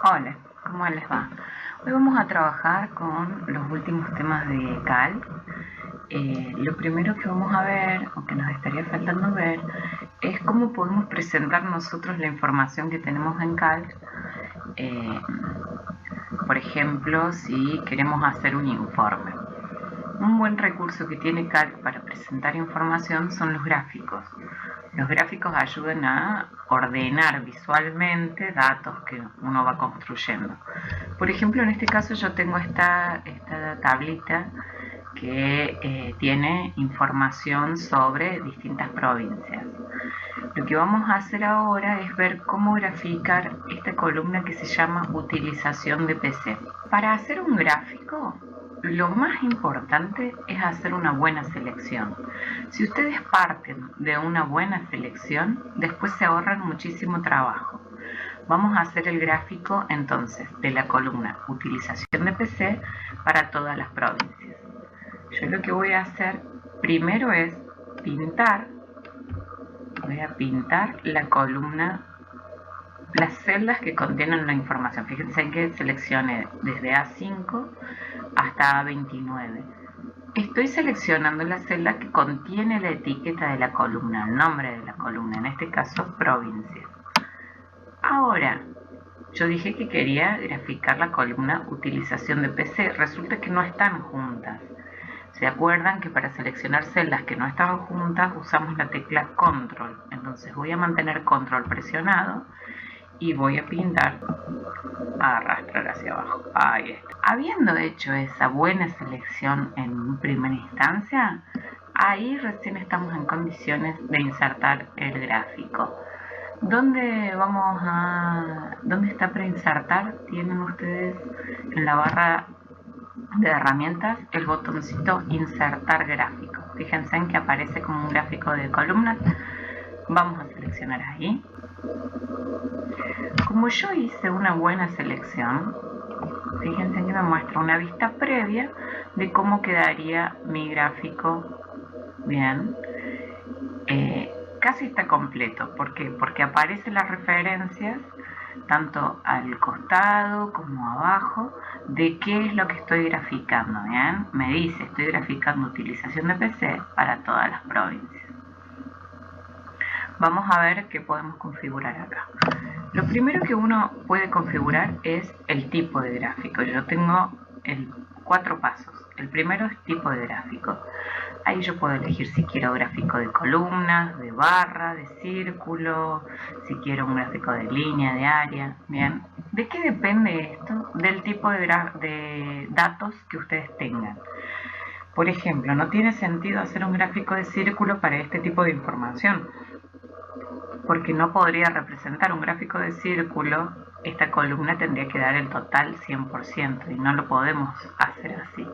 Hola, ¿cómo les va? Hoy vamos a trabajar con los últimos temas de Calc. Lo primero que vamos a ver, o que nos estaría faltando ver, es cómo podemos presentar nosotros la información que tenemos en Calc. Por ejemplo, si queremos hacer un informe. Un buen recurso que tiene Calc para presentar información son los gráficos. Los gráficos ayudan a ordenar visualmente datos que uno va construyendo. Por ejemplo, en este caso yo tengo esta tablita que tiene información sobre distintas provincias. Lo que vamos a hacer ahora es ver cómo graficar esta columna que se llama utilización de PC. Para hacer un gráfico, lo más importante es hacer una buena selección. Si ustedes parten de una buena selección, después se ahorran muchísimo trabajo. Vamos a hacer el gráfico entonces de la columna utilización de PC para todas las provincias. Yo lo que voy a hacer primero es pintar. Voy a pintar la columna, las celdas que contienen la información. Fíjense que seleccioné desde A5 hasta A29. Estoy seleccionando la celda que contiene la etiqueta de la columna, el nombre de la columna, en este caso provincia. Ahora, yo dije que quería graficar la columna utilización de PC. Resulta que no están juntas. ¿Se acuerdan que para seleccionar celdas que no estaban juntas usamos la tecla control? Entonces voy a mantener control presionado y voy a pintar, a arrastrar hacia abajo. Ahí está. Habiendo hecho esa buena selección en primera instancia, ahí recién estamos en condiciones de insertar el gráfico. ¿Dónde está para insertar? Tienen ustedes en la barra de herramientas el botoncito insertar gráfico. Fíjense en que aparece como un gráfico de columnas. Vamos a seleccionar ahí. Como yo hice una buena selección, fíjense que me muestra una vista previa de cómo quedaría mi gráfico. Bien, casi está completo. ¿Por qué? Porque aparecen las referencias tanto al costado como abajo de qué es lo que estoy graficando. Bien, me dice estoy graficando utilización de PC para todas las provincias. Vamos a ver qué podemos configurar acá. Lo primero que uno puede configurar es el tipo de gráfico. Yo tengo 4 pasos. El primero es tipo de gráfico. Ahí yo puedo elegir si quiero gráfico de columnas, de barra, de círculo, si quiero un gráfico de línea, de área. Bien, ¿de qué depende esto? Del tipo de datos que ustedes tengan. Por ejemplo, no tiene sentido hacer un gráfico de círculo para este tipo de información, porque no podría representar un gráfico de círculo. Esta columna tendría que dar el total 100% y no lo podemos hacer así.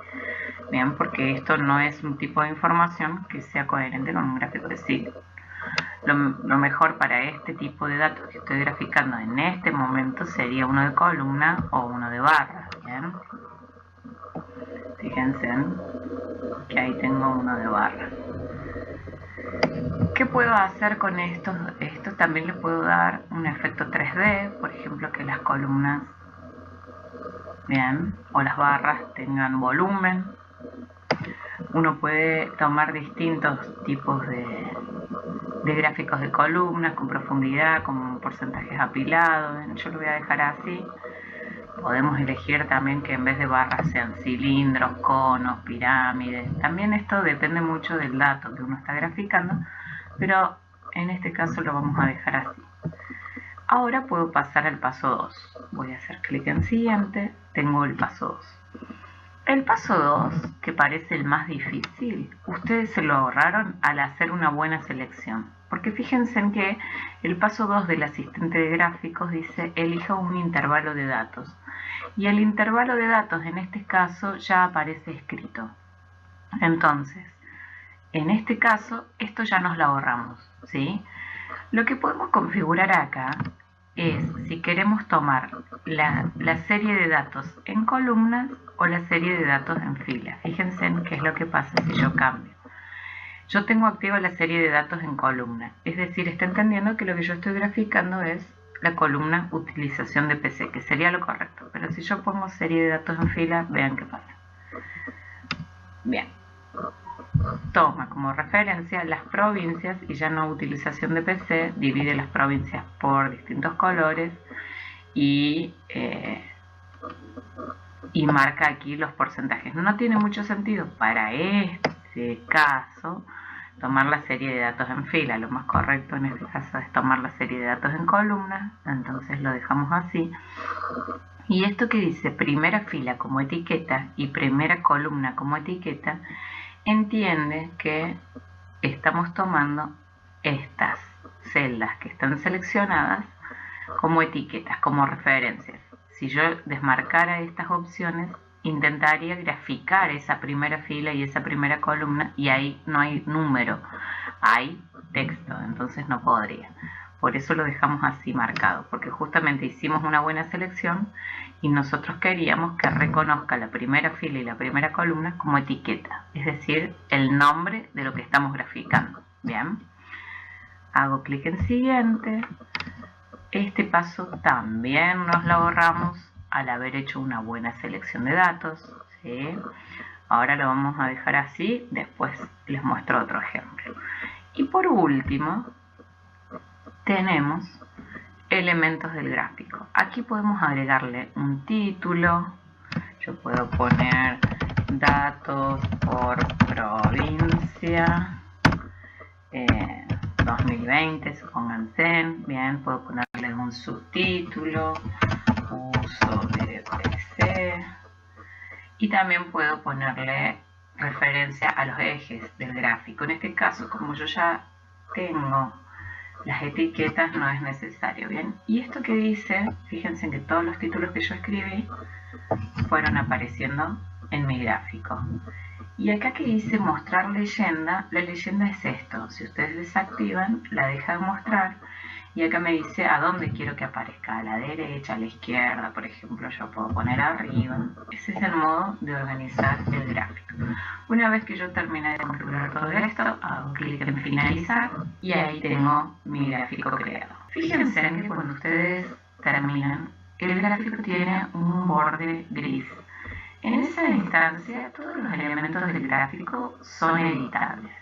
Bien, porque esto no es un tipo de información que sea coherente con un gráfico de círculo. Lo mejor para este tipo de datos que estoy graficando en este momento sería uno de columna o uno de barra. Bien, fíjense que ahí tengo uno de barra. ¿Qué puedo hacer con esto? Esto también le puedo dar un efecto 3D, por ejemplo, que las columnas, bien, o las barras tengan volumen. Uno puede tomar distintos tipos de gráficos de columnas con profundidad, con porcentajes apilados. Yo lo voy a dejar así. Podemos elegir también que en vez de barras sean cilindros, conos, pirámides. También esto depende mucho del dato que uno está graficando, pero en este caso lo vamos a dejar así. Ahora puedo pasar al paso 2. Voy a hacer clic en siguiente. Tengo el paso 2. El paso 2, que parece el más difícil, ustedes se lo ahorraron al hacer una buena selección. Porque fíjense en que el paso 2 del asistente de gráficos dice elija un intervalo de datos. Y el intervalo de datos en este caso ya aparece escrito. Entonces, en este caso, esto ya nos lo ahorramos, ¿sí? Lo que podemos configurar acá es si queremos tomar la serie de datos en columnas o la serie de datos en fila. Fíjense en qué es lo que pasa si yo cambio. Yo tengo activa la serie de datos en columna, es decir, está entendiendo que lo que yo estoy graficando es la columna utilización de PC, que sería lo correcto. Pero si yo pongo serie de datos en fila, vean qué pasa. Bien. Toma como referencia las provincias y ya no utilización de PC, divide las provincias por distintos colores y marca aquí los porcentajes. No tiene mucho sentido para este caso tomar la serie de datos en fila. Lo más correcto en este caso es tomar la serie de datos en columnas, entonces lo dejamos así. Y esto que dice primera fila como etiqueta y primera columna como etiqueta, entiende que estamos tomando estas celdas que están seleccionadas como etiquetas, como referencias. Si yo desmarcara estas opciones, intentaría graficar esa primera fila y esa primera columna y ahí no hay número, hay texto, entonces no podría. Por eso lo dejamos así marcado, porque justamente hicimos una buena selección y nosotros queríamos que reconozca la primera fila y la primera columna como etiqueta, es decir, el nombre de lo que estamos graficando. Bien, hago clic en siguiente. Este paso también nos lo ahorramos al haber hecho una buena selección de datos, ¿sí? Ahora lo vamos a dejar así, después les muestro otro ejemplo. Y por último, tenemos elementos del gráfico. Aquí podemos agregarle un título. Yo puedo poner datos por provincia 2020, supónganse. Bien, puedo ponerle un subtítulo, uso de PC, y también puedo ponerle referencia a los ejes del gráfico. En este caso, como yo ya tengo las etiquetas, no es necesario. Bien, y esto que dice, fíjense que todos los títulos que yo escribí fueron apareciendo en mi gráfico. Y acá que dice mostrar leyenda, la leyenda es esto. Si ustedes desactivan, la deja de mostrar. Y acá me dice a dónde quiero que aparezca, a la derecha, a la izquierda, por ejemplo, yo puedo poner arriba. Ese es el modo de organizar el gráfico. Una vez que yo terminé de configurar todo esto, hago clic en finalizar y ahí tengo mi gráfico creado. Fíjense que cuando ustedes terminan, el gráfico tiene un borde gris. En esa instancia, todos los elementos del gráfico son editables.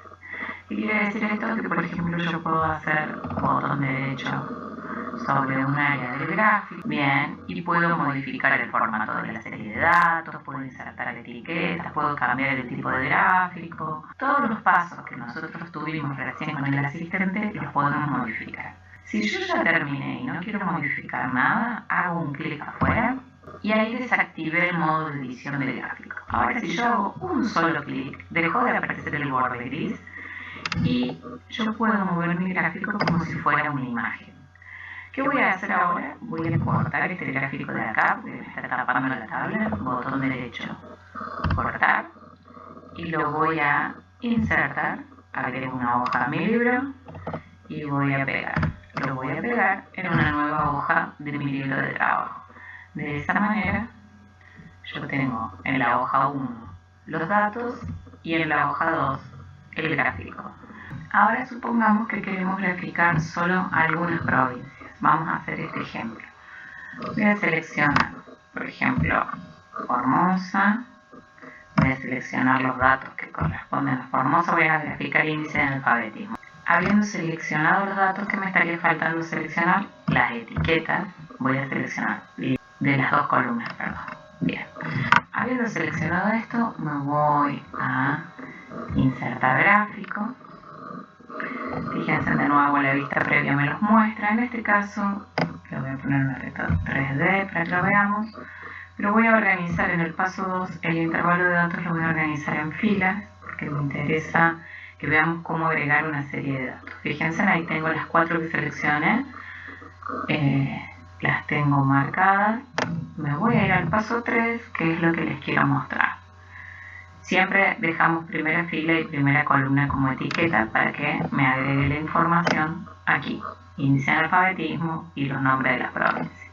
¿Qué quiere decir esto? Que por ejemplo yo puedo hacer botón derecho sobre un área del gráfico, bien, y puedo modificar el formato de la serie de datos, puedo insertar etiquetas, puedo cambiar el tipo de gráfico. Todos los pasos que nosotros tuvimos recién con el asistente los podemos modificar. Si yo ya terminé y no quiero modificar nada, hago un clic afuera y ahí desactivé el modo de edición del gráfico. Ahora si yo hago un solo clic, dejó de aparecer el borde gris y yo puedo mover mi gráfico como si fuera una imagen. ¿Qué voy a hacer ahora? Voy a cortar este gráfico de acá, porque me está tapando la tabla, botón derecho, cortar, y lo voy a insertar, agrego una hoja a mi libro y voy a pegar. Lo voy a pegar en una nueva hoja de mi libro de trabajo. De esa manera yo tengo en la hoja 1 los datos y en la hoja 2 el gráfico. Ahora supongamos que queremos graficar solo algunas provincias. Vamos a hacer este ejemplo. Voy a seleccionar, por ejemplo, Formosa. Voy a seleccionar los datos que corresponden a Formosa. Voy a graficar el índice de analfabetismo. Habiendo seleccionado los datos, que me estaría faltando seleccionar las etiquetas. Voy a seleccionar de las dos columnas, perdón. Bien. Habiendo seleccionado esto, me voy a insertar gráfico. Fíjense de nuevo, la vista previa me los muestra. En este caso, le voy a poner un efecto 3D para que lo veamos. Pero voy a organizar en el paso 2, el intervalo de datos lo voy a organizar en filas, porque me interesa que veamos cómo agregar una serie de datos. Fíjense, ahí tengo las 4 que seleccioné. Las tengo marcadas. Me voy a ir al paso 3, que es lo que les quiero mostrar. Siempre dejamos primera fila y primera columna como etiqueta para que me agregue la información aquí. Índice de alfabetismo y los nombres de las provincias.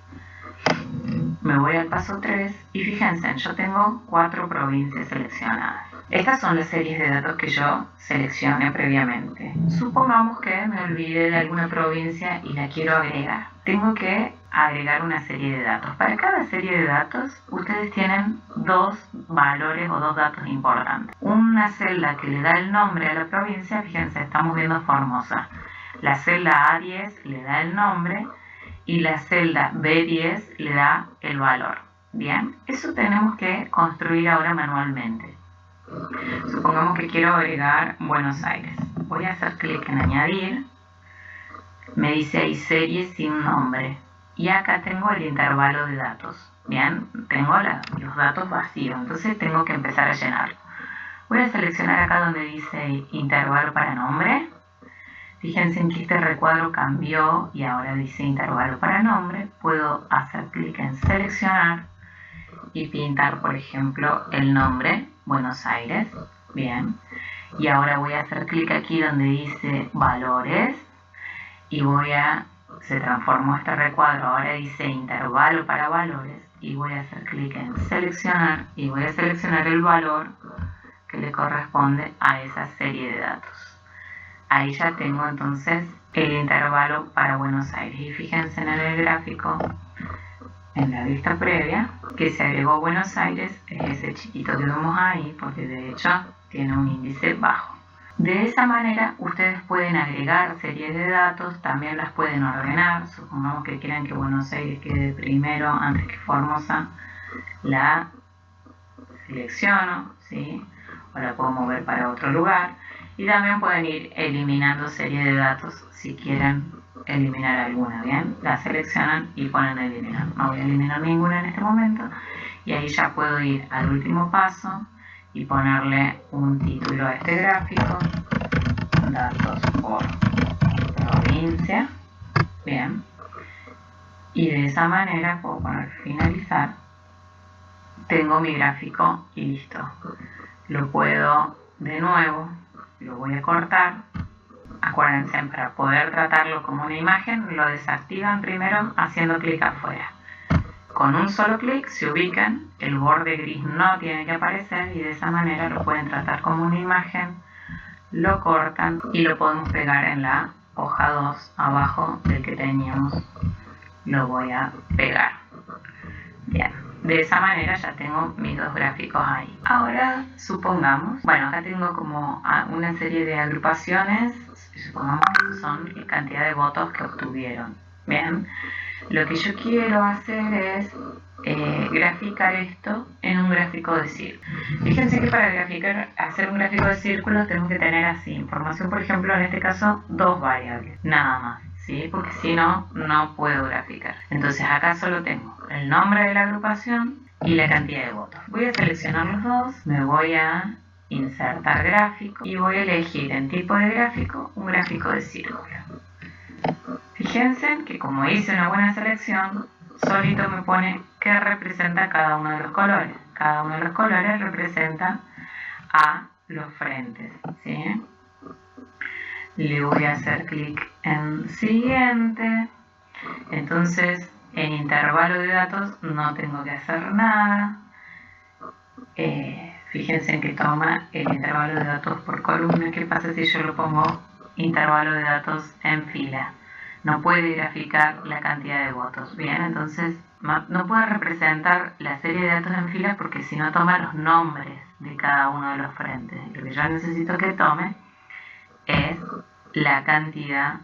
Me voy al paso 3 y fíjense, yo tengo 4 provincias seleccionadas. Estas son las series de datos que yo seleccioné previamente. Supongamos que me olvidé de alguna provincia y la quiero agregar. Tengo que agregar una serie de datos. Para cada serie de datos, ustedes tienen dos valores o dos datos importantes. Una celda que le da el nombre a la provincia, fíjense, estamos viendo Formosa. La celda A10 le da el nombre y la celda B10 le da el valor. Bien, eso tenemos que construir ahora manualmente. Supongamos que quiero agregar Buenos Aires. Voy a hacer clic en añadir. Me dice ahí serie sin nombre. Y acá tengo el intervalo de datos. Bien, tengo los datos vacíos. Entonces tengo que empezar a llenarlo. Voy a seleccionar acá donde dice intervalo para nombre. Fíjense en que este recuadro cambió y ahora dice intervalo para nombre. Puedo hacer clic en seleccionar y pintar, por ejemplo, el nombre Buenos Aires. Bien, y ahora voy a hacer clic aquí donde dice valores y se transformó este recuadro, ahora dice intervalo para valores y voy a hacer clic en seleccionar y voy a seleccionar el valor que le corresponde a esa serie de datos. Ahí ya tengo entonces el intervalo para Buenos Aires y fíjense en el gráfico, en la vista previa, que se agregó Buenos Aires, es ese chiquito que vemos ahí, porque de hecho tiene un índice bajo. De esa manera ustedes pueden agregar series de datos, también las pueden ordenar. Supongamos que quieran que Buenos Aires quede primero antes que Formosa, la selecciono, ¿sí? O la puedo mover para otro lugar. Y también pueden ir eliminando series de datos si quieren eliminar alguna, ¿bien? La seleccionan y ponen eliminar. No voy a eliminar ninguna en este momento. Y ahí ya puedo ir al último paso y ponerle un título a este gráfico. Datos por provincia. Bien. Y de esa manera puedo poner finalizar. Tengo mi gráfico y listo. Lo puedo de nuevo. Lo voy a cortar. Acuérdense, para poder tratarlo como una imagen, lo desactivan primero haciendo clic afuera. Con un solo clic se ubican, el borde gris no tiene que aparecer y de esa manera lo pueden tratar como una imagen, lo cortan y lo podemos pegar en la hoja 2 abajo del que teníamos. Lo voy a pegar. Bien. De esa manera ya tengo mis dos gráficos ahí. Ahora supongamos, bueno, acá tengo como una serie de agrupaciones, supongamos que son la cantidad de votos que obtuvieron. Bien, lo que yo quiero hacer es graficar esto en un gráfico de círculo. Fíjense que para hacer un gráfico de círculos tenemos que tener así información, por ejemplo, en este caso, dos variables, nada más. ¿Sí? Porque si no, no puedo graficar. Entonces acá solo tengo el nombre de la agrupación y la cantidad de votos. Voy a seleccionar los dos, me voy a insertar gráfico y voy a elegir en tipo de gráfico un gráfico de círculo. Fíjense que como hice una buena selección, solito me pone qué representa cada uno de los colores. Cada uno de los colores representa a los frentes, ¿sí? Le voy a hacer clic en siguiente. Entonces en intervalo de datos no tengo que hacer nada. Fíjense en que toma el intervalo de datos por columna. ¿Qué pasa si yo lo pongo intervalo de datos en fila? No puede graficar la cantidad de votos. Bien, entonces no puede representar la serie de datos en fila porque si no toma los nombres de cada uno de los frentes. Lo que yo necesito que tome es la cantidad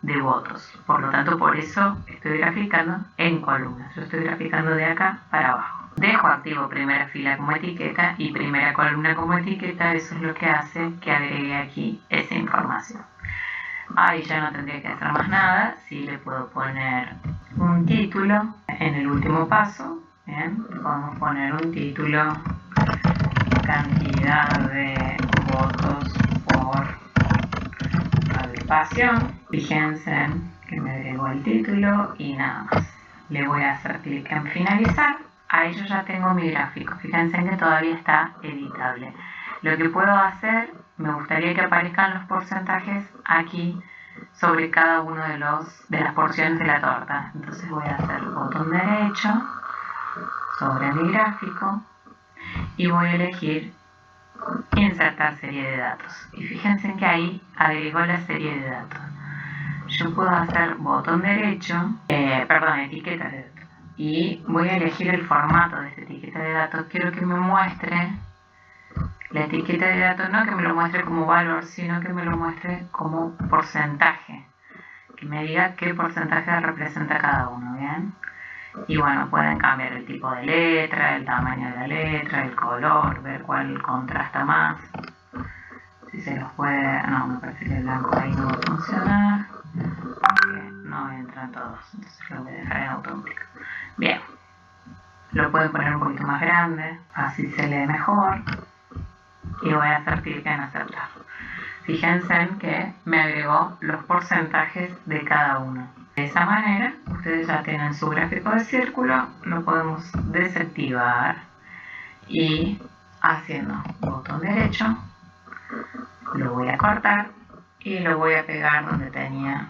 de votos. Por lo tanto, por eso estoy graficando en columnas. Yo estoy graficando de acá para abajo. Dejo activo primera fila como etiqueta y primera columna como etiqueta. Eso es lo que hace que agregue aquí esa información. Ahí ya no tendría que hacer más nada. Sí, le puedo poner un título en el último paso. Bien, podemos poner un título: cantidad de votos por agrupación. Fíjense que me agregó el título y nada más. Le voy a hacer clic en finalizar. Ahí yo ya tengo mi gráfico. Fíjense que todavía está editable. Lo que puedo hacer, me gustaría que aparezcan los porcentajes aquí sobre cada uno de las porciones de la torta. Entonces voy a hacer botón derecho sobre mi gráfico y voy a elegir insertar serie de datos. Y fíjense que ahí agregó la serie de datos. Yo puedo hacer botón derecho, etiqueta de datos. Y voy a elegir el formato de esta etiqueta de datos. Quiero que me muestre la etiqueta de datos, no que me lo muestre como valor, sino que me lo muestre como porcentaje. Que me diga qué porcentaje representa cada uno, ¿bien? Y bueno, pueden cambiar el tipo de letra, el tamaño de la letra, el color, ver cuál contrasta más. Si se los puede... No, me parece que el blanco ahí no va a funcionar, porque no entran todos, entonces lo voy a dejar en automático. Bien, lo pueden poner un poquito más grande, así se lee mejor. Y voy a hacer clic en aceptar. Fíjense en que me agregó los porcentajes de cada uno. De esa manera, ustedes ya tienen su gráfico de círculo, lo podemos desactivar y haciendo botón derecho, lo voy a cortar y lo voy a pegar donde tenía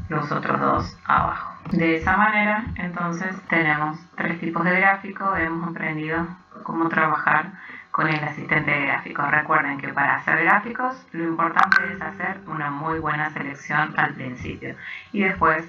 los otros dos abajo. De esa manera, entonces, tenemos tres tipos de gráficos. Hemos aprendido cómo trabajar con el asistente de gráficos. Recuerden que para hacer gráficos, lo importante es hacer una muy buena selección al principio y después